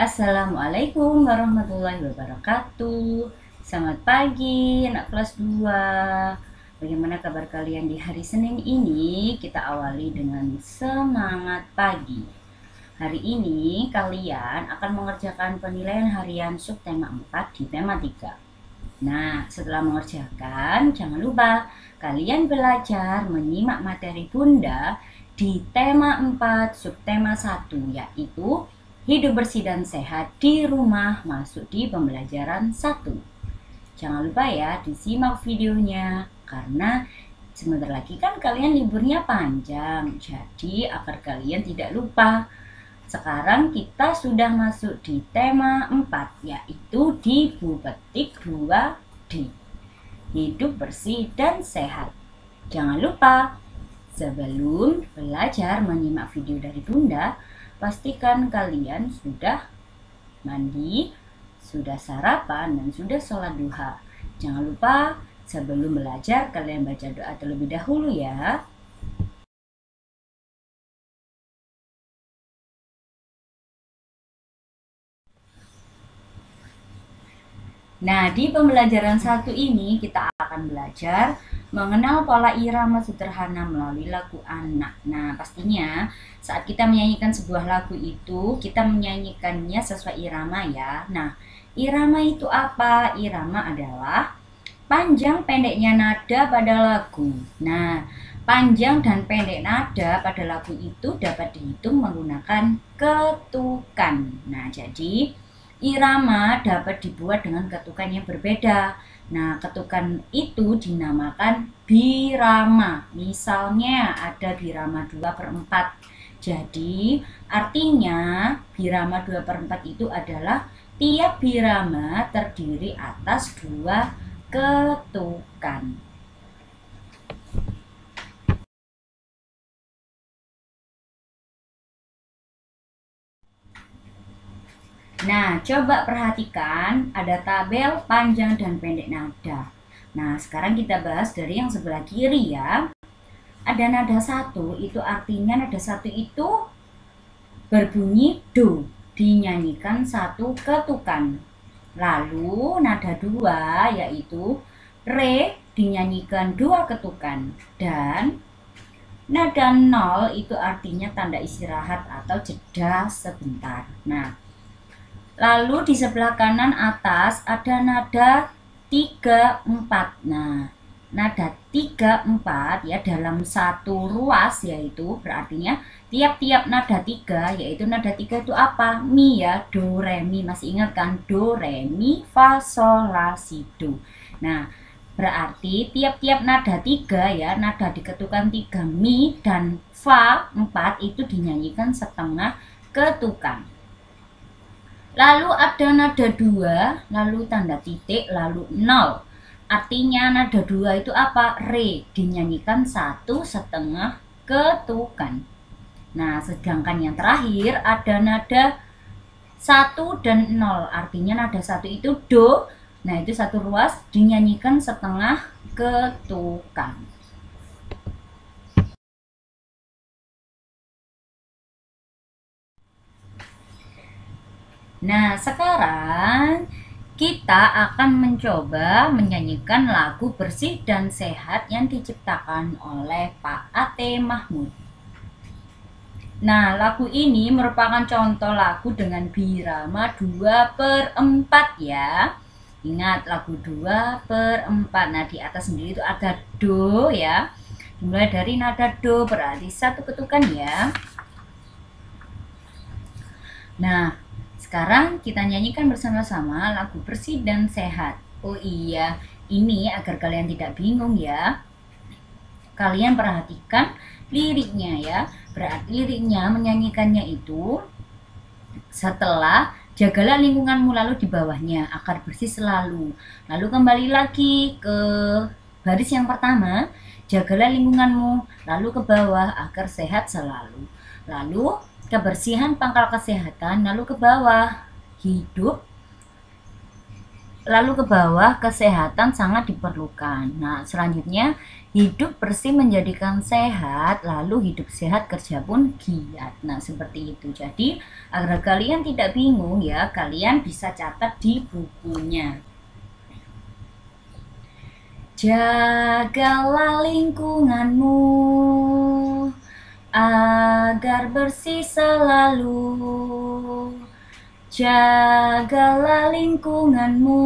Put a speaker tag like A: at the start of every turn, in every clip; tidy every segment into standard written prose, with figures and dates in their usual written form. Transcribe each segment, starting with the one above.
A: Assalamualaikum warahmatullahi wabarakatuh. Selamat pagi anak kelas 2. Bagaimana kabar kalian di hari Senin ini? Kita awali dengan semangat pagi. Hari ini kalian akan mengerjakan penilaian harian subtema 4 di tema 3. Nah, setelah mengerjakan, jangan lupa kalian belajar menyimak materi Bunda di tema 4 subtema 1, yaitu hidup bersih dan sehat di rumah masuk di pembelajaran 1. Jangan lupa ya disimak videonya, karena sebentar lagi kan kalian liburnya panjang, jadi agar kalian tidak lupa. Sekarang kita sudah masuk di tema 4, yaitu di buku petik 2D, hidup bersih dan sehat. Jangan lupa, sebelum belajar menyimak video dari Bunda, pastikan kalian sudah mandi, sudah sarapan, dan sudah sholat duha. Jangan lupa sebelum belajar kalian baca doa terlebih dahulu ya. Nah, di pembelajaran 1 ini kita akan belajar mengenal pola irama sederhana melalui lagu anak. Nah, pastinya saat kita menyanyikan sebuah lagu itu, kita menyanyikannya sesuai irama ya. Nah, irama itu apa? Irama adalah panjang pendeknya nada pada lagu. Nah, panjang dan pendek nada pada lagu itu dapat dihitung menggunakan ketukan. Nah, jadi irama dapat dibuat dengan ketukan yang berbeda. Nah, ketukan itu dinamakan birama. Misalnya ada birama 2/4. Jadi, artinya birama 2/4 itu adalah tiap birama terdiri atas 2 ketukan. Nah, coba perhatikan ada tabel panjang dan pendek nada. Nah, sekarang kita bahas dari yang sebelah kiri ya. Ada nada 1, itu artinya nada 1 itu berbunyi do, dinyanyikan 1 ketukan. Lalu nada 2 yaitu re, dinyanyikan 2 ketukan. Dan nada 0 itu artinya tanda istirahat atau jeda sebentar. Nah, lalu di sebelah kanan atas ada nada 3/4. Nah, nada 3/4 ya dalam satu ruas, yaitu berartinya tiap-tiap nada 3, yaitu nada 3 itu apa? Mi ya, do, re, mi. Masih ingat kan? Do, re, mi, fa, sol, la, si, do. Nah, berarti tiap-tiap nada 3 ya, nada diketukan 3, mi dan fa 4 itu dinyanyikan setengah ketukan. Lalu ada nada 2, lalu tanda titik, lalu 0. Artinya nada 2 itu apa? Re, dinyanyikan 1/2 ketukan. Nah, sedangkan yang terakhir ada nada 1 dan 0. Artinya nada 1 itu do. Nah, itu satu ruas dinyanyikan setengah ketukan. Nah, sekarang kita akan mencoba menyanyikan lagu bersih dan sehat yang diciptakan oleh Pak Ate Mahmud. Nah, lagu ini merupakan contoh lagu dengan birama 2/4 ya. Ingat, lagu 2/4. Nah, di atas sendiri itu ada do ya. Dimulai dari nada do, berarti 1 ketukan ya. Nah, sekarang kita nyanyikan bersama-sama lagu bersih dan sehat. Oh iya, ini agar kalian tidak bingung ya. Kalian perhatikan liriknya ya. Berarti liriknya menyanyikannya itu setelah jagalah lingkunganmu, lalu di bawahnya agar bersih selalu. Lalu kembali lagi ke baris yang pertama, jagalah lingkunganmu, lalu ke bawah agar sehat selalu. Lalu kebersihan pangkal kesehatan, lalu ke bawah hidup Lalu ke bawah, kesehatan sangat diperlukan. Nah, selanjutnya hidup bersih menjadikan sehat, lalu hidup sehat kerja pun giat. Nah, seperti itu. Jadi, agar kalian tidak bingung ya, kalian bisa catat di bukunya. Jagalah lingkunganmu agar bersih selalu. Jagalah lingkunganmu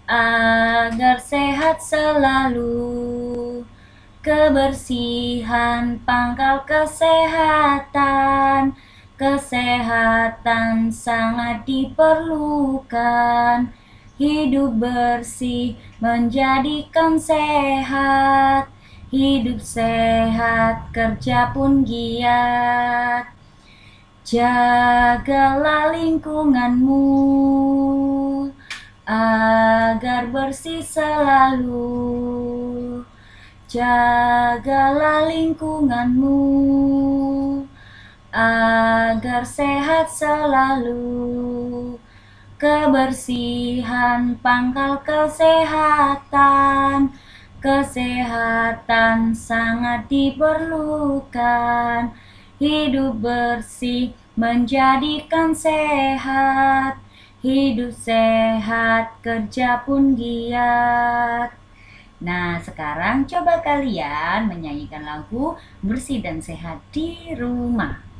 A: agar sehat selalu. Kebersihan pangkal kesehatan. Kesehatan sangat diperlukan. Hidup bersih menjadikan sehat. Hidup sehat kerja pun giat. Jagalah lingkunganmu agar bersih selalu. Jagalah lingkunganmu agar sehat selalu. Kebersihan pangkal kesehatan. Kesehatan sangat diperlukan. Hidup bersih menjadikan sehat. Hidup sehat kerja pun giat. Nah, sekarang coba kalian menyanyikan lagu Bersih dan Sehat di Rumah.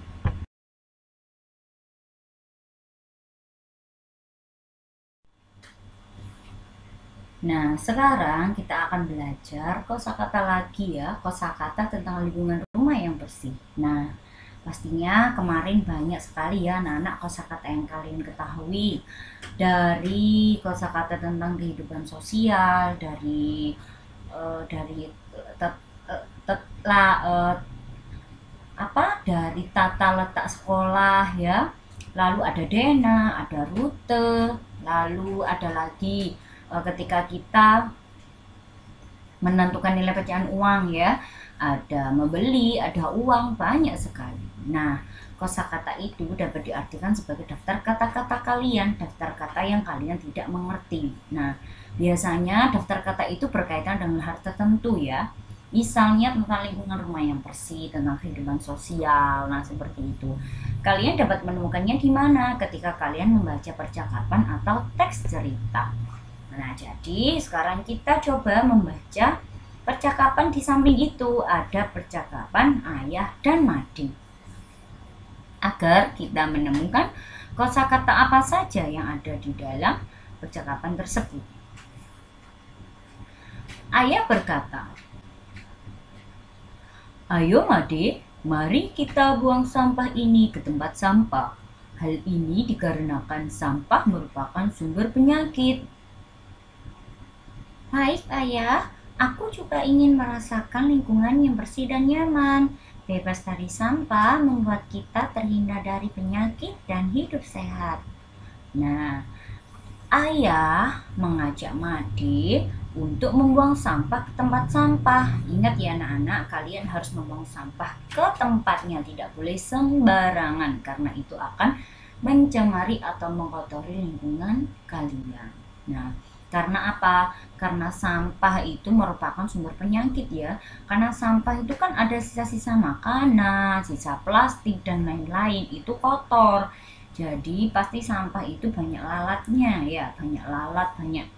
A: Nah, sekarang kita akan belajar kosakata lagi ya, kosakata tentang lingkungan rumah yang bersih. Nah, pastinya kemarin banyak sekali ya anak-anak kosakata yang kalian ketahui. Dari kosakata tentang kehidupan sosial, dari tet- dari tata letak sekolah ya. Lalu ada dena, ada rute, lalu ada lagi ketika kita menentukan nilai pecahan uang ya, ada membeli, ada uang, banyak sekali. Nah, kosakata itu dapat diartikan sebagai daftar kata-kata kalian, daftar kata yang kalian tidak mengerti. Nah, biasanya daftar kata itu berkaitan dengan hal tertentu ya. Misalnya tentang lingkungan rumah yang bersih, tentang kehidupan sosial, nah seperti itu. Kalian dapat menemukannya di mana? Ketika kalian membaca percakapan atau teks cerita. Nah, jadi sekarang kita coba membaca percakapan. Di samping itu ada percakapan ayah dan Made. Agar kita menemukan kosakata apa saja yang ada di dalam percakapan tersebut. Ayah berkata, "Ayo Made, mari kita buang sampah ini ke tempat sampah. Hal ini dikarenakan sampah merupakan sumber penyakit." "Baik ayah, aku juga ingin merasakan lingkungan yang bersih dan nyaman. Bebas dari sampah membuat kita terhindar dari penyakit dan hidup sehat." Nah, ayah mengajak Made untuk membuang sampah ke tempat sampah. Ingat ya anak-anak, kalian harus membuang sampah ke tempatnya, tidak boleh sembarangan karena itu akan mencemari atau mengkotori lingkungan kalian. Nah, karena apa? Karena sampah itu merupakan sumber penyakit ya. Karena sampah itu kan ada sisa-sisa makanan, sisa plastik dan lain-lain, itu kotor. Jadi pasti sampah itu banyak lalatnya ya, banyak lalat, banyak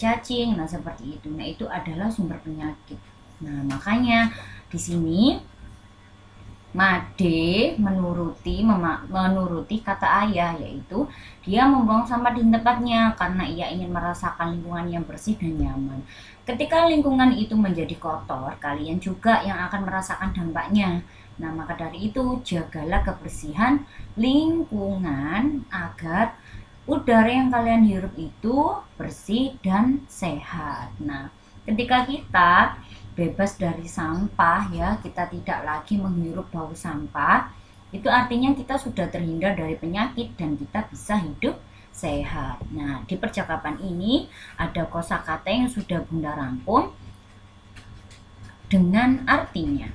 A: cacing. Nah, seperti itu. Nah, itu adalah sumber penyakit. Nah, makanya di sini Made menuruti kata ayah, yaitu dia membuang sampah di tempatnya karena ia ingin merasakan lingkungan yang bersih dan nyaman. Ketika lingkungan itu menjadi kotor, kalian juga yang akan merasakan dampaknya. Nah, maka dari itu jagalah kebersihan lingkungan agar udara yang kalian hirup itu bersih dan sehat. Nah, ketika kita bebas dari sampah ya, kita tidak lagi menghirup bau sampah, itu artinya kita sudah terhindar dari penyakit dan kita bisa hidup sehat. Nah, di percakapan ini ada kosakata yang sudah Bunda rangkum dengan artinya.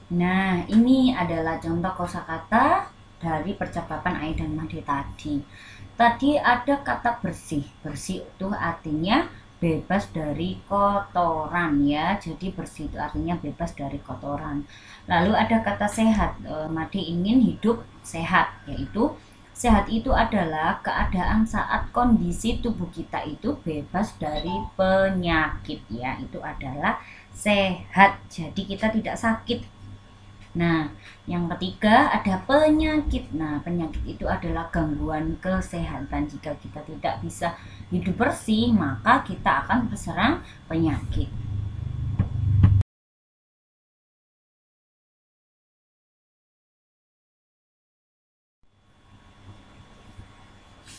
A: Nah, ini adalah contoh kosakata dari percakapan Ai dan Made tadi. Tadi ada kata bersih. Bersih itu artinya bebas dari kotoran ya. Jadi bersih itu artinya bebas dari kotoran. Lalu ada kata sehat. Made ingin hidup sehat, yaitu sehat itu adalah keadaan saat kondisi tubuh kita itu bebas dari penyakit ya. Itu adalah sehat. Jadi kita tidak sakit. Nah, yang ketiga ada penyakit. Nah, penyakit itu adalah gangguan kesehatan. Jika kita tidak bisa hidup bersih, maka kita akan terserang penyakit.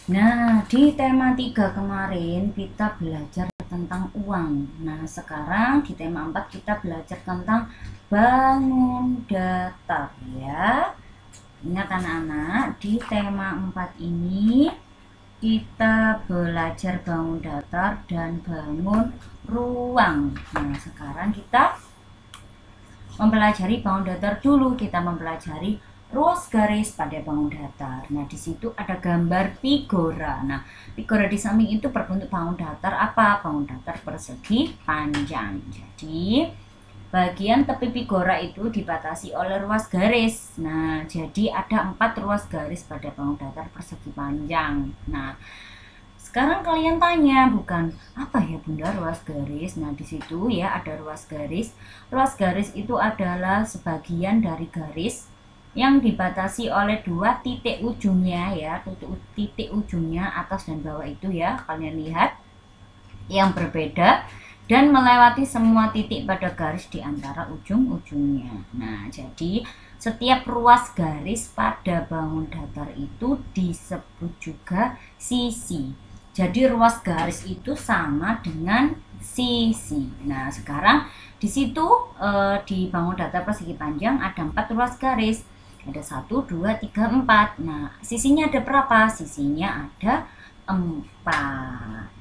A: Nah, di tema 3 kemarin kita belajar tentang uang. Nah, sekarang di tema 4 kita belajar tentang bangun datar ya. Ingat anak-anak, di tema 4 ini kita belajar bangun datar dan bangun ruang. Nah, sekarang kita mempelajari bangun datar dulu. Kita mempelajari ruas garis pada bangun datar. Nah, di situ ada gambar figura. Nah, figura di samping itu berbentuk bangun datar apa? Bangun datar persegi panjang. Jadi, bagian tepi figura itu dibatasi oleh ruas garis. Nah, jadi ada 4 ruas garis pada bangun datar persegi panjang. Nah, sekarang kalian tanya, bukan apa ya Bunda ruas garis? Nah, di situ ya ada ruas garis. Ruas garis itu adalah sebagian dari garis yang dibatasi oleh 2 titik ujungnya ya. Titik ujungnya atas dan bawah itu ya. Kalian lihat yang berbeda dan melewati semua titik pada garis di antara ujung-ujungnya. Nah, jadi setiap ruas garis pada bangun datar itu disebut juga sisi. Jadi ruas garis itu sama dengan sisi. Nah, sekarang di situ di bangun datar persegi panjang ada 4 ruas garis. Ada 1, 2, 3, 4. Nah, sisinya ada berapa? Sisinya ada 4.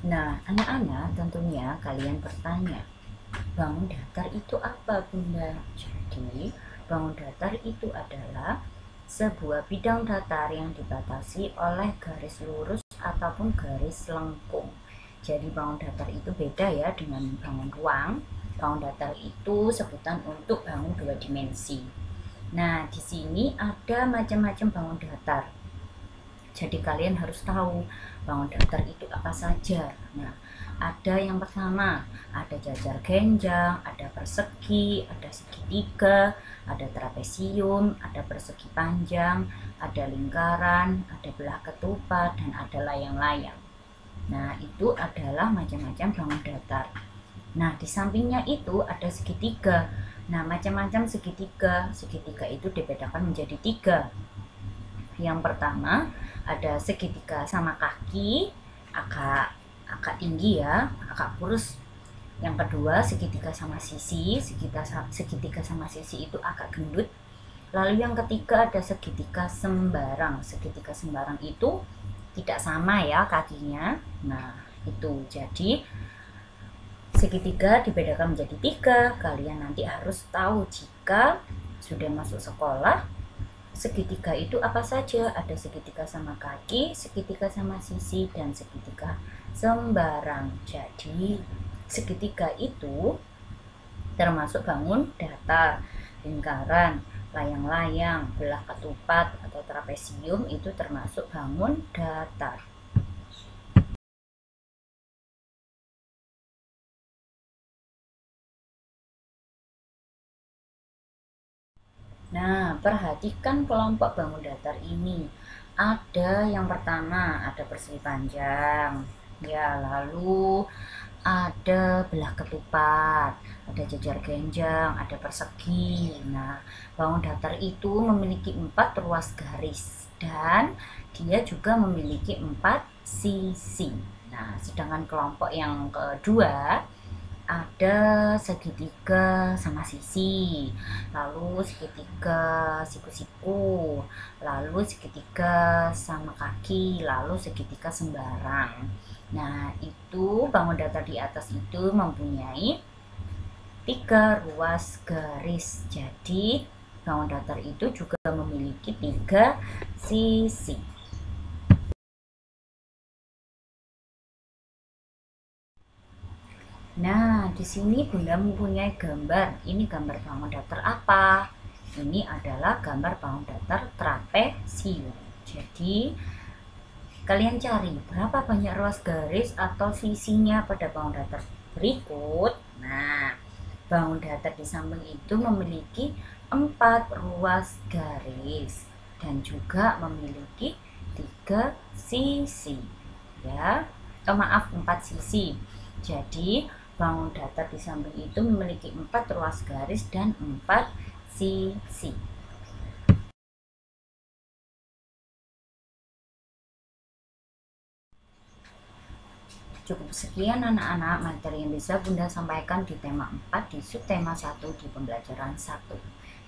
A: Nah, anak-anak tentunya kalian bertanya, bangun datar itu apa Bunda? Jadi, bangun datar itu adalah sebuah bidang datar yang dibatasi oleh garis lurus ataupun garis lengkung. Jadi bangun datar itu beda ya dengan bangun ruang. Bangun datar itu sebutan untuk bangun 2 dimensi. Nah, di sini ada macam-macam bangun datar. Jadi kalian harus tahu bangun datar itu apa saja. Nah, ada yang pertama, ada jajar genjang, ada persegi, ada segitiga, ada trapesium, ada persegi panjang, ada lingkaran, ada belah ketupat, dan ada layang-layang. Nah, itu adalah macam-macam bangun datar. Nah, di sampingnya itu ada segitiga. Nah, macam-macam segitiga. Segitiga itu dibedakan menjadi 3. Yang pertama ada segitiga sama kaki, agak tinggi ya, agak kurus. Yang kedua segitiga sama sisi, segitiga sama sisi itu agak gendut. Lalu yang ketiga ada segitiga sembarang. Segitiga sembarang itu tidak sama ya kakinya. Nah, itu jadi segitiga dibedakan menjadi 3. Kalian nanti harus tahu jika sudah masuk sekolah. Segitiga itu apa saja? Ada segitiga sama kaki, segitiga sama sisi, dan segitiga sembarang. Jadi segitiga itu termasuk bangun datar, lingkaran, layang-layang, belah ketupat atau trapesium itu termasuk bangun datar. Nah, perhatikan kelompok bangun datar ini. Ada yang pertama, ada persegi panjang. Ya, lalu ada belah ketupat, ada jajar genjang, ada persegi. Nah, bangun datar itu memiliki 4 ruas garis dan dia juga memiliki 4 sisi. Nah, sedangkan kelompok yang kedua ada segitiga sama sisi, lalu segitiga siku-siku, lalu segitiga sama kaki, lalu segitiga sembarang. Nah, itu bangun datar di atas itu mempunyai 3 ruas garis. Jadi, bangun datar itu juga memiliki 3 sisi. Nah, di sini Bunda mempunyai gambar. Ini gambar bangun datar apa? Ini adalah gambar bangun datar trapesium. Jadi, kalian cari berapa banyak ruas garis atau sisinya pada bangun datar berikut. Nah, bangun datar di samping itu memiliki 4 ruas garis dan juga memiliki 3 sisi. Ya, maaf, 4 sisi. Jadi, bangun datar di samping itu memiliki 4 ruas garis dan 4 sisi. Cukup sekian anak-anak materi yang bisa Bunda sampaikan di tema 4 di subtema 1 di pembelajaran 1.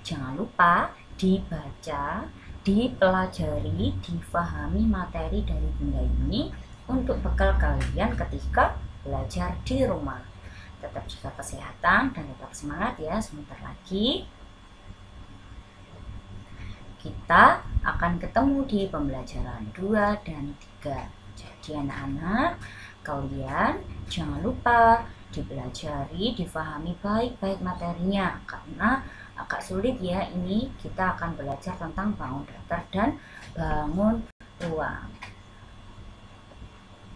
A: Jangan lupa dibaca, dipelajari, difahami materi dari Bunda ini untuk bekal kalian ketika belajar di rumah. Tetap jaga kesehatan dan tetap semangat ya. Sebentar lagi kita akan ketemu di pembelajaran 2 dan 3. Jadi anak-anak, kalian jangan lupa dipelajari, difahami baik-baik materinya, karena agak sulit ya. Ini kita akan belajar tentang bangun datar dan bangun ruang.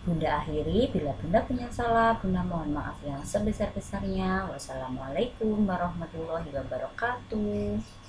A: Bunda akhiri, bila Bunda punya salah, Bunda mohon maaf yang sebesar-besarnya. Wassalamualaikum warahmatullahi wabarakatuh.